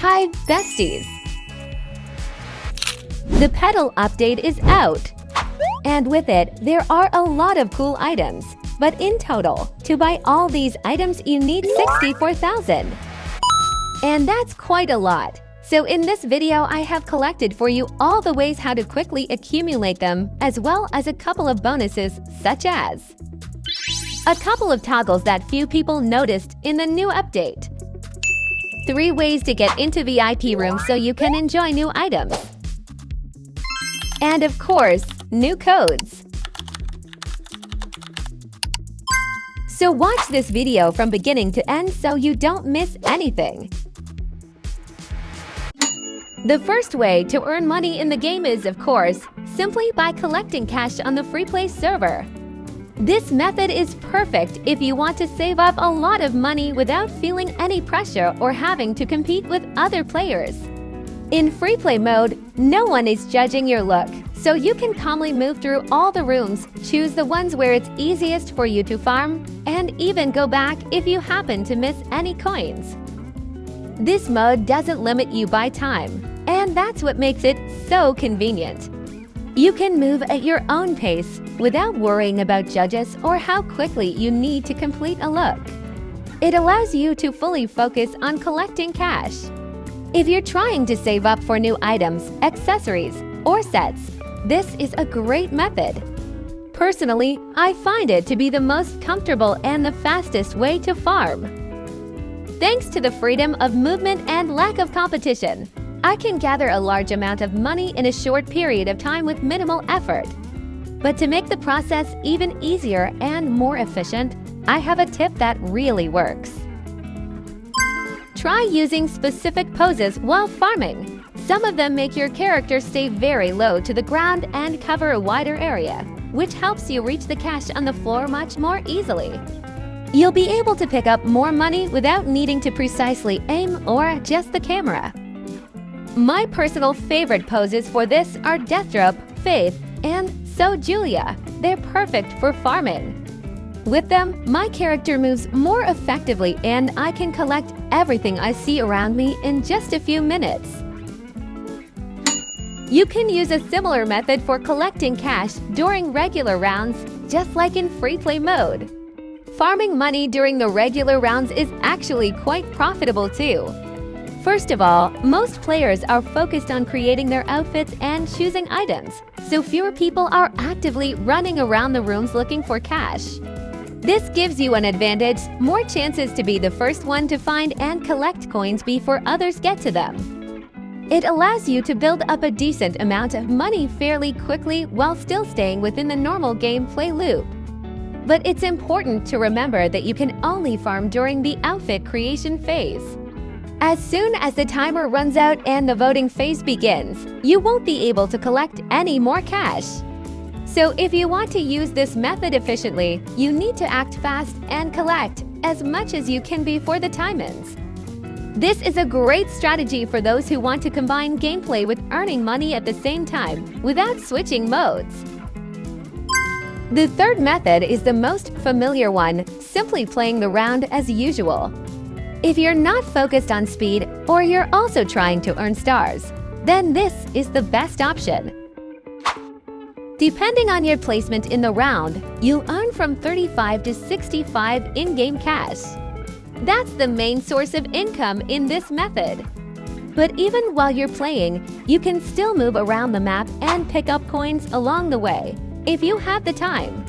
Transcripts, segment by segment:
Hi, besties! The Petal update is out. And with it, there are a lot of cool items. But in total, to buy all these items you need 64,000. And that's quite a lot. So in this video, I have collected for you all the ways how to quickly accumulate them, as well as a couple of bonuses such as a couple of toggles that few people noticed in the new update. 3 ways to get into VIP rooms so you can enjoy new items. And of course, new codes. So watch this video from beginning to end so you don't miss anything. The first way to earn money in the game is, of course, simply by collecting cash on the free play server. This method is perfect if you want to save up a lot of money without feeling any pressure or having to compete with other players. In free play mode, no one is judging your look, so you can calmly move through all the rooms, choose the ones where it's easiest for you to farm, and even go back if you happen to miss any coins. This mode doesn't limit you by time, and that's what makes it so convenient. You can move at your own pace without worrying about judges or how quickly you need to complete a look. It allows you to fully focus on collecting cash. If you're trying to save up for new items, accessories, or sets, this is a great method. Personally, I find it to be the most comfortable and the fastest way to farm. Thanks to the freedom of movement and lack of competition, I can gather a large amount of money in a short period of time with minimal effort. But to make the process even easier and more efficient, I have a tip that really works. Try using specific poses while farming. Some of them make your character stay very low to the ground and cover a wider area, which helps you reach the cash on the floor much more easily. You'll be able to pick up more money without needing to precisely aim or adjust the camera. My personal favorite poses for this are Death Drop, Faith, and So Julia. They're perfect for farming. With them, my character moves more effectively and I can collect everything I see around me in just a few minutes. You can use a similar method for collecting cash during regular rounds, just like in free play mode. Farming money during the regular rounds is actually quite profitable too. First of all, most players are focused on creating their outfits and choosing items, so fewer people are actively running around the rooms looking for cash. This gives you an advantage, more chances to be the first one to find and collect coins before others get to them. It allows you to build up a decent amount of money fairly quickly while still staying within the normal gameplay loop. But it's important to remember that you can only farm during the outfit creation phase. As soon as the timer runs out and the voting phase begins, you won't be able to collect any more cash. So if you want to use this method efficiently, you need to act fast and collect as much as you can before the time ends. This is a great strategy for those who want to combine gameplay with earning money at the same time without switching modes. The third method is the most familiar one, simply playing the round as usual. If you're not focused on speed or you're also trying to earn stars, then this is the best option. Depending on your placement in the round, you'll earn from 35 to 65 in-game cash. That's the main source of income in this method. But even while you're playing, you can still move around the map and pick up coins along the way, if you have the time.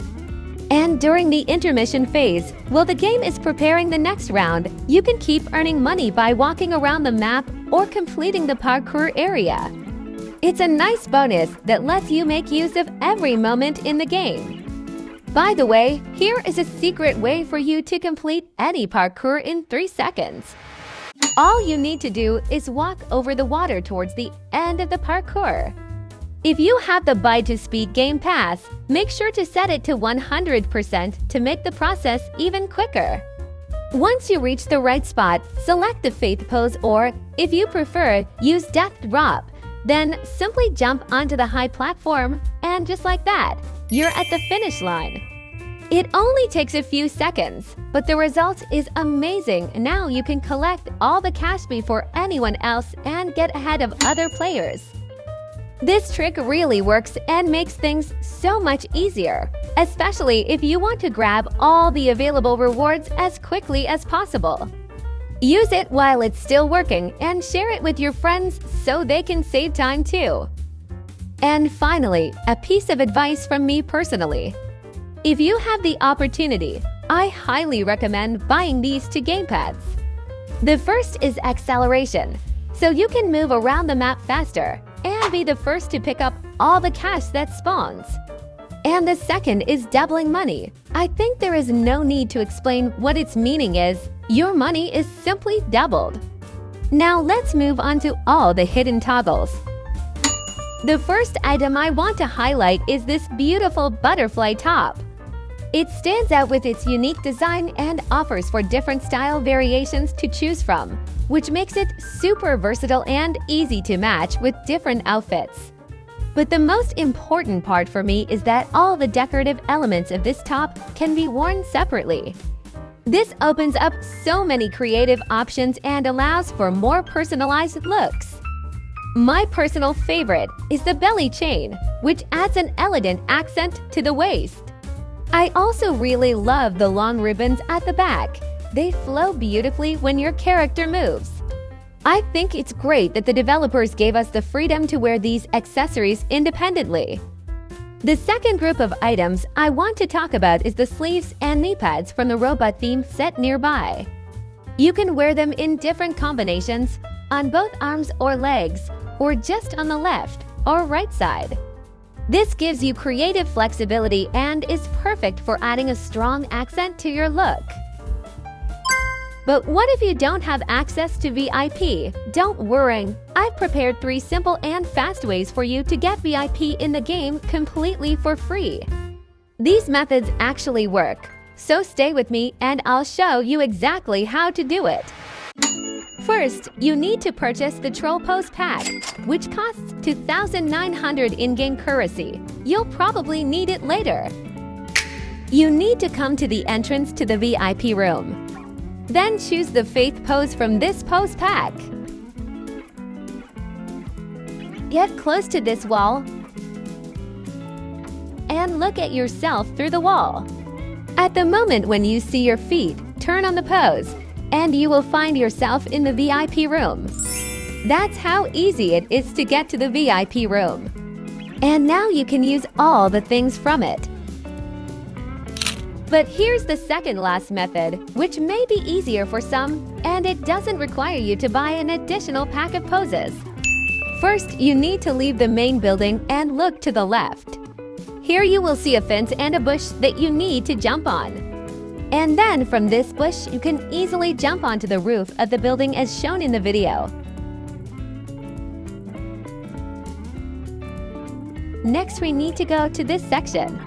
And during the intermission phase, while the game is preparing the next round, you can keep earning money by walking around the map or completing the parkour area. It's a nice bonus that lets you make use of every moment in the game. By the way, here is a secret way for you to complete any parkour in 3 seconds. All you need to do is walk over the water towards the end of the parkour. If you have the Buy to Speed Game Pass, make sure to set it to 100% to make the process even quicker. Once you reach the right spot, select the Faith pose or, if you prefer, use Death Drop. Then simply jump onto the high platform and just like that, you're at the finish line. It only takes a few seconds, but the result is amazing. Now you can collect all the cash before anyone else and get ahead of other players. This trick really works and makes things so much easier, especially if you want to grab all the available rewards as quickly as possible. Use it while it's still working and share it with your friends so they can save time too. And finally, a piece of advice from me personally. If you have the opportunity, I highly recommend buying these two gamepads. The first is acceleration, so you can move around the map faster and be the first to pick up all the cash that spawns. And the second is doubling money. I think there is no need to explain what its meaning is. Your money is simply doubled. Now let's move on to all the hidden toggles. The first item I want to highlight is this beautiful butterfly top. It stands out with its unique design and offers for different style variations to choose from, which makes it super versatile and easy to match with different outfits. But the most important part for me is that all the decorative elements of this top can be worn separately. This opens up so many creative options and allows for more personalized looks. My personal favorite is the belly chain, which adds an elegant accent to the waist. I also really love the long ribbons at the back. They flow beautifully when your character moves. I think it's great that the developers gave us the freedom to wear these accessories independently. The second group of items I want to talk about is the sleeves and knee pads from the robot theme set nearby. You can wear them in different combinations, on both arms or legs, or just on the left or right side. This gives you creative flexibility and is perfect for adding a strong accent to your look. But what if you don't have access to VIP? Don't worry, I've prepared 3 simple and fast ways for you to get VIP in the game completely for free. These methods actually work, so stay with me and I'll show you exactly how to do it. First, you need to purchase the Troll Pose Pack, which costs 2,900 in-game currency. You'll probably need it later. You need to come to the entrance to the VIP room. Then choose the Faith pose from this pose pack. Get close to this wall and look at yourself through the wall. At the moment when you see your feet, turn on the pose, and you will find yourself in the VIP room. That's how easy it is to get to the VIP room. And now you can use all the things from it. But here's the second last method, which may be easier for some, and it doesn't require you to buy an additional pack of poses. First, you need to leave the main building and look to the left. Here you will see a fence and a bush that you need to jump on. And then from this bush, you can easily jump onto the roof of the building as shown in the video. Next, we need to go to this section.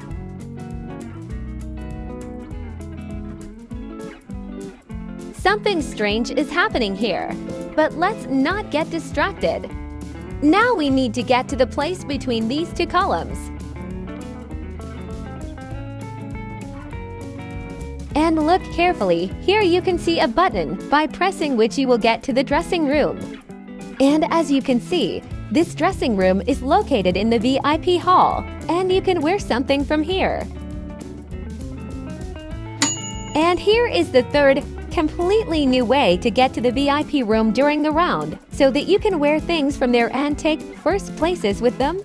Something strange is happening here, but let's not get distracted. Now we need to get to the place between these 2 columns. And look carefully, here you can see a button by pressing which you will get to the dressing room. And as you can see, this dressing room is located in the VIP hall, and you can wear something from here. And here is the third, completely new way to get to the VIP room during the round, so that you can wear things from there and take first places with them.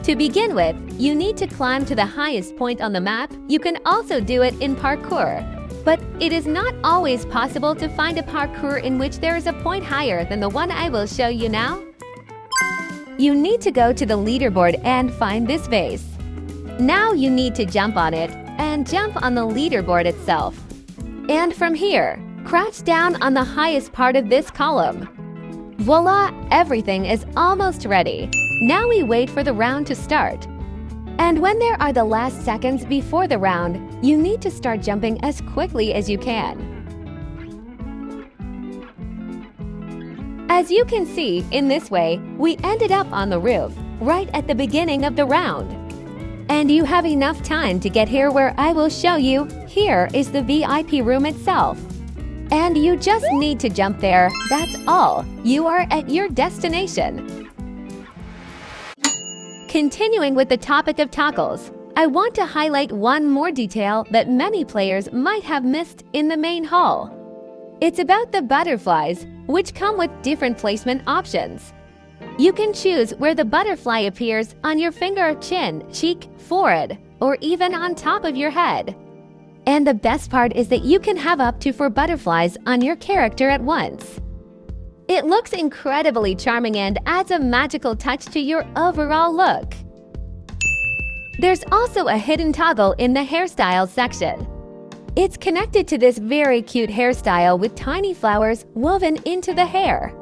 To begin with, you need to climb to the highest point on the map. You can also do it in parkour. But it is not always possible to find a parkour in which there is a point higher than the one I will show you now. You need to go to the leaderboard and find this vase. Now you need to jump on it and jump on the leaderboard itself. And from here, crouch down on the highest part of this column. Voila, everything is almost ready. Now we wait for the round to start. And when there are the last seconds before the round, you need to start jumping as quickly as you can. As you can see, in this way, we ended up on the roof, right at the beginning of the round. And you have enough time to get here where I will show you. Here is the VIP room itself. And you just need to jump there, that's all. You are at your destination. Continuing with the topic of toggles, I want to highlight one more detail that many players might have missed in the main hall. It's about the butterflies, which come with different placement options. You can choose where the butterfly appears on your finger, chin, cheek, forehead, or even on top of your head. And the best part is that you can have up to 4 butterflies on your character at once. It looks incredibly charming and adds a magical touch to your overall look. There's also a hidden toggle in the hairstyles section. It's connected to this very cute hairstyle with tiny flowers woven into the hair.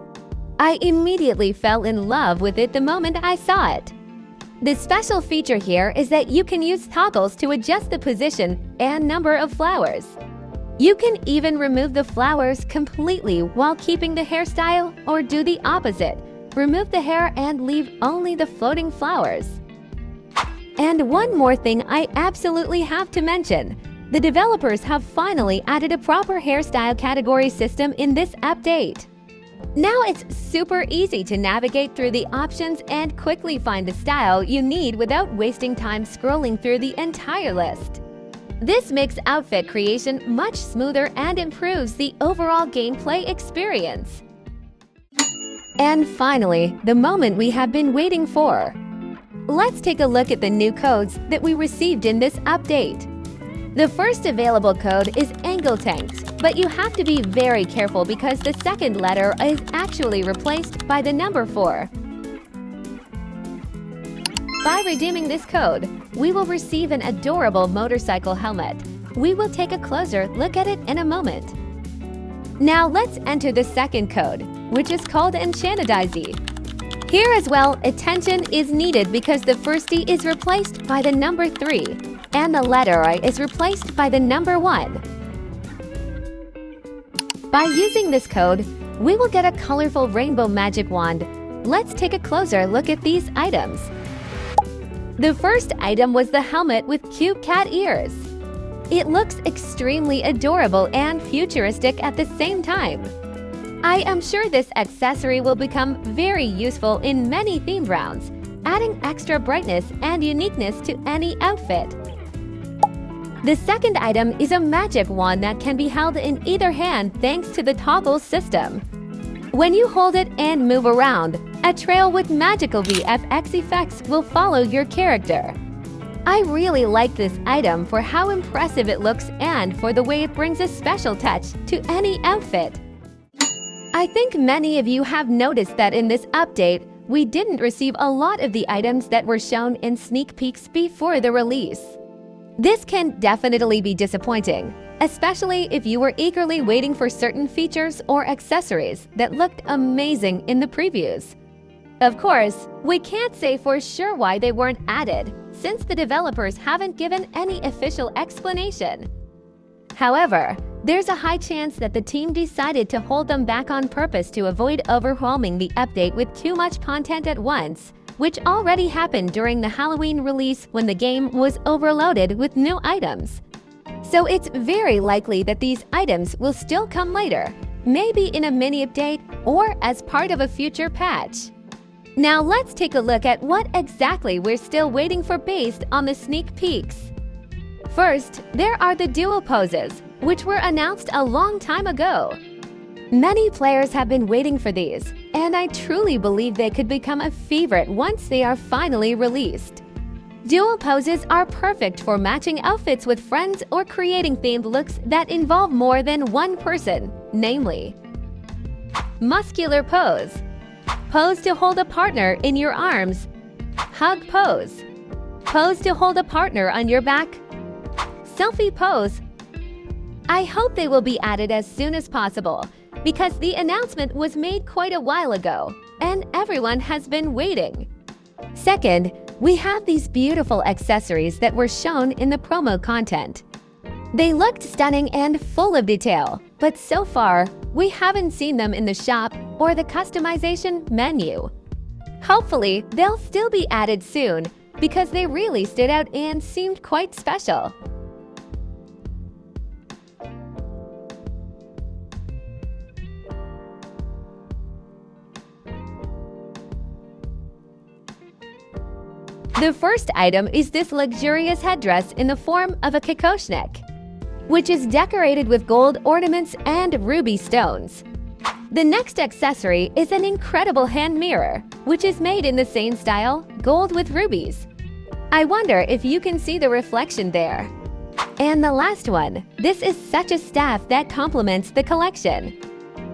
I immediately fell in love with it the moment I saw it. The special feature here is that you can use toggles to adjust the position and number of flowers. You can even remove the flowers completely while keeping the hairstyle, or do the opposite. Remove the hair and leave only the floating flowers. And one more thing I absolutely have to mention. The developers have finally added a proper hairstyle category system in this update. Now it's super easy to navigate through the options and quickly find the style you need without wasting time scrolling through the entire list. This makes outfit creation much smoother and improves the overall gameplay experience. And finally, the moment we have been waiting for. Let's take a look at the new codes that we received in this update. The first available code is Angle Tanked, but you have to be very careful because the second letter is actually replaced by the number 4. By redeeming this code, we will receive an adorable motorcycle helmet. We will take a closer look at it in a moment. Now let's enter the second code, which is called Enchantedizee. Here as well, attention is needed because the first D is replaced by the number 3, and the letter I is replaced by the number 1. By using this code, we will get a colorful rainbow magic wand. Let's take a closer look at these items. The first item was the helmet with cute cat ears. It looks extremely adorable and futuristic at the same time. I am sure this accessory will become very useful in many themed rounds, adding extra brightness and uniqueness to any outfit. The second item is a magic wand that can be held in either hand thanks to the toggle system. When you hold it and move around, a trail with magical VFX effects will follow your character. I really like this item for how impressive it looks and for the way it brings a special touch to any outfit. I think many of you have noticed that in this update, we didn't receive a lot of the items that were shown in sneak peeks before the release. This can definitely be disappointing, especially if you were eagerly waiting for certain features or accessories that looked amazing in the previews. Of course, we can't say for sure why they weren't added, since the developers haven't given any official explanation. However, there's a high chance that the team decided to hold them back on purpose to avoid overwhelming the update with too much content at once, which already happened during the Halloween release when the game was overloaded with new items. So it's very likely that these items will still come later, maybe in a mini update or as part of a future patch. Now let's take a look at what exactly we're still waiting for based on the sneak peeks. First, there are the duo poses, which were announced a long time ago. Many players have been waiting for these, and I truly believe they could become a favorite once they are finally released. Duo poses are perfect for matching outfits with friends or creating themed looks that involve more than one person, namely muscular pose, pose to hold a partner in your arms, hug pose, pose to hold a partner on your back, selfie pose. I hope they will be added as soon as possible because the announcement was made quite a while ago and everyone has been waiting. Second, we have these beautiful accessories that were shown in the promo content. They looked stunning and full of detail, but so far, we haven't seen them in the shop or the customization menu. Hopefully, they'll still be added soon, because they really stood out and seemed quite special. The first item is this luxurious headdress in the form of a kikoshnik, which is decorated with gold ornaments and ruby stones. The next accessory is an incredible hand mirror, which is made in the same style, gold with rubies. I wonder if you can see the reflection there. And the last one, this is such a staff that complements the collection,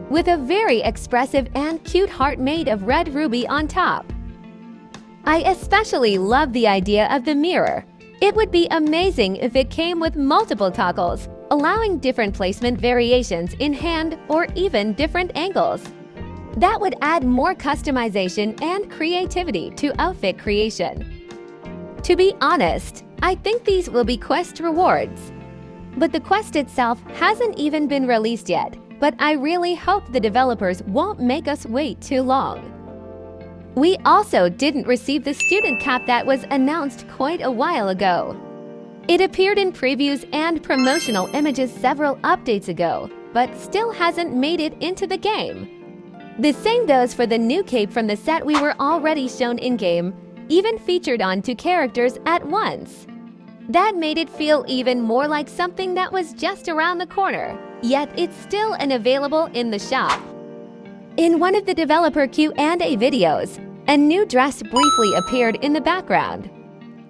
with a very expressive and cute heart made of red ruby on top. I especially love the idea of the mirror. It would be amazing if it came with multiple toggles, allowing different placement variations in hand or even different angles. That would add more customization and creativity to outfit creation. To be honest, I think these will be quest rewards. But the quest itself hasn't even been released yet, but I really hope the developers won't make us wait too long. We also didn't receive the student cap that was announced quite a while ago. It appeared in previews and promotional images several updates ago, but still hasn't made it into the game. The same goes for the new cape from the set we were already shown in-game, even featured on 2 characters at once. That made it feel even more like something that was just around the corner, yet it's still unavailable in the shop. In one of the developer Q&A videos, a new dress briefly appeared in the background.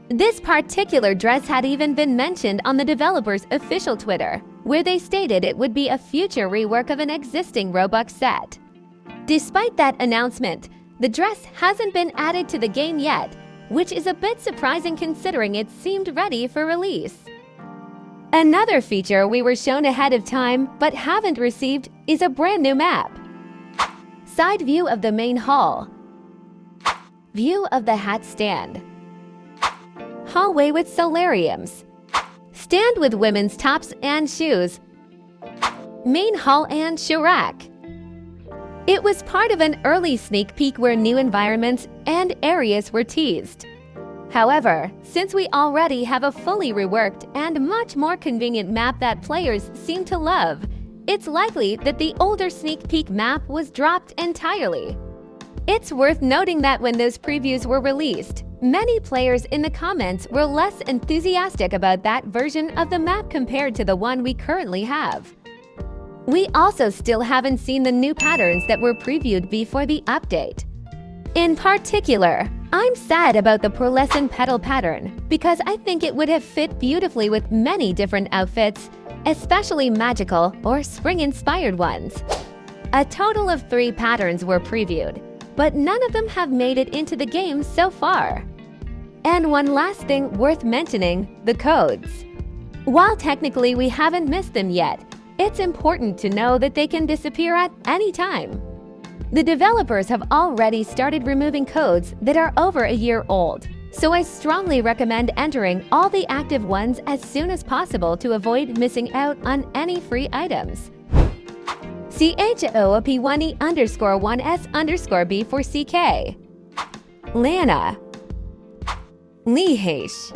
This particular dress had even been mentioned on the developer's official Twitter, where they stated it would be a future rework of an existing Robux set. Despite that announcement, the dress hasn't been added to the game yet, which is a bit surprising considering it seemed ready for release. Another feature we were shown ahead of time but haven't received is a brand new map. Side view of the main hall. View of the hat stand. Hallway with solariums. Stand with women's tops and shoes. Main hall and shoe rack. It was part of an early sneak peek where new environments and areas were teased. However, since we already have a fully reworked and much more convenient map that players seem to love, it's likely that the older sneak peek map was dropped entirely. It's worth noting that when those previews were released, many players in the comments were less enthusiastic about that version of the map compared to the one we currently have. We also still haven't seen the new patterns that were previewed before the update. In particular, I'm sad about the pearlescent petal pattern because I think it would have fit beautifully with many different outfits, especially magical or spring-inspired ones. A total of 3 patterns were previewed, but none of them have made it into the game so far. And one last thing worth mentioning, the codes. While technically we haven't missed them yet, it's important to know that they can disappear at any time. The developers have already started removing codes that are over a year old, so I strongly recommend entering all the active ones as soon as possible to avoid missing out on any free items. CHOOP1E_1S_B for CK. Lana. Lihesh.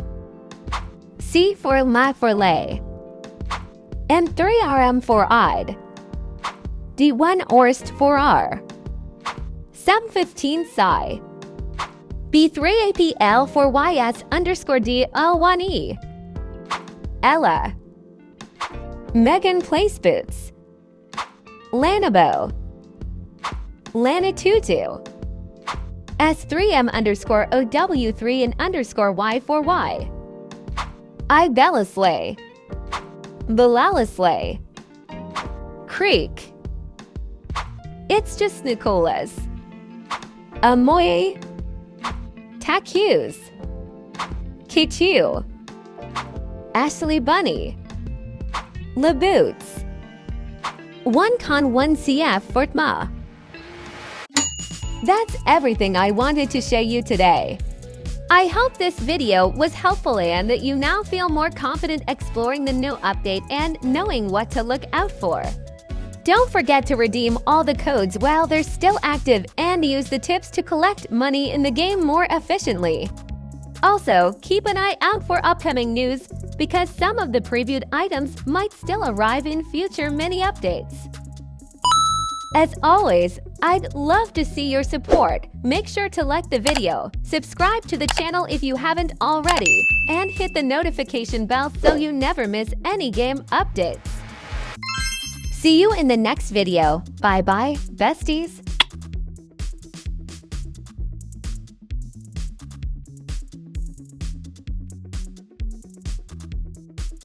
C for La for Lay. M3RM for Odd. D1 Orst for R. Sub15 Psi. B3APL for YS_DL1E. Ella. Megan Place Boots. Lanabo. Lanatutu. S3M_OW3 and _Y for Y. Ibelislay. Belalislay. Creek. It's just Nicolas. Amoy. Takus. Kichu. Ashley Bunny. Laboots. 1con1CF Fortma. That's everything I wanted to show you today. I hope this video was helpful and that you now feel more confident exploring the new update and knowing what to look out for. Don't forget to redeem all the codes while they're still active and use the tips to collect money in the game more efficiently. Also, keep an eye out for upcoming news because some of the previewed items might still arrive in future mini updates. As always, I'd love to see your support. Make sure to like the video, subscribe to the channel if you haven't already, and hit the notification bell so you never miss any game updates. See you in the next video. Bye-bye, besties!